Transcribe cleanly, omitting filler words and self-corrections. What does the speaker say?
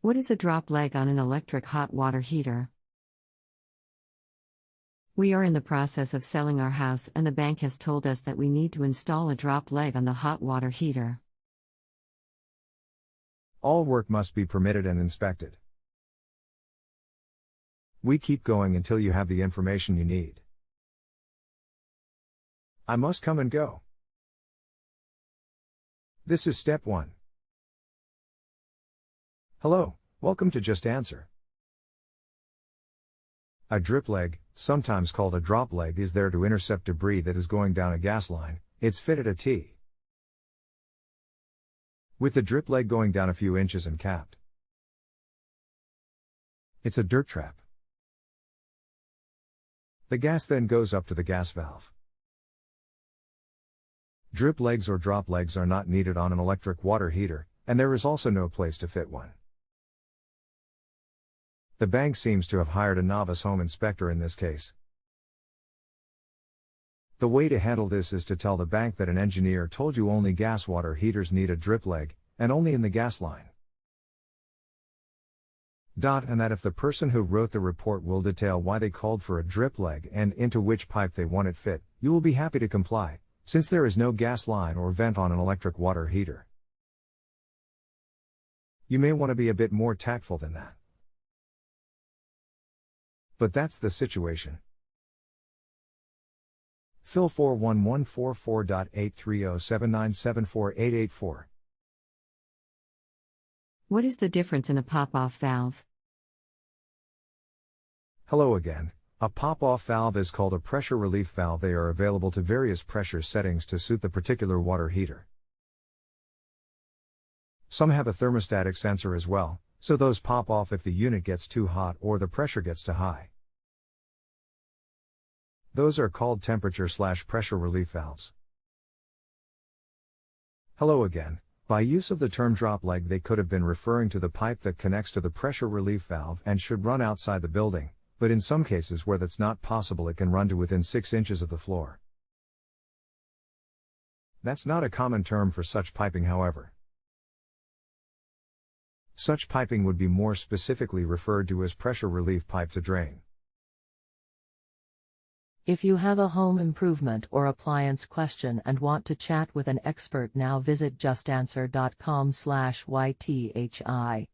What is a drop leg on an electric hot water heater? We are in the process of selling our house and the bank has told us that we need to install a drop leg on the hot water heater. All work must be permitted and inspected. We keep going until you have the information you need. I must come and go. This is step 1. Hello, welcome to Just Answer. A drip leg, sometimes called a drop leg, is there to intercept debris that is going down a gas line. It's fitted at a T, with the drip leg going down a few inches and capped. It's a dirt trap. The gas then goes up to the gas valve. Drip legs or drop legs are not needed on an electric water heater, and there is also no place to fit one. The bank seems to have hired a novice home inspector in this case. The way to handle this is to tell the bank that an engineer told you only gas water heaters need a drip leg, and only in the gas line. And that if the person who wrote the report will detail why they called for a drip leg and into which pipe they want it fit, you will be happy to comply, since there is no gas line or vent on an electric water heater. You may want to be a bit more tactful than that. But that's the situation. Phil 41144.83079748884. What is the difference in a pop-off valve? Hello again. A pop-off valve is called a pressure relief valve. They are available to various pressure settings to suit the particular water heater. Some have a thermostatic sensor as well, so those pop off if the unit gets too hot or the pressure gets too high. Those are called temperature/pressure relief valves. Hello again. By use of the term drop leg, they could have been referring to the pipe that connects to the pressure relief valve and should run outside the building, but in some cases where that's not possible, it can run to within 6 inches of the floor. That's not a common term for such piping, however. Such piping would be more specifically referred to as pressure relief pipe to drain. If you have a home improvement or appliance question and want to chat with an expert now, visit justanswer.com/YTHI.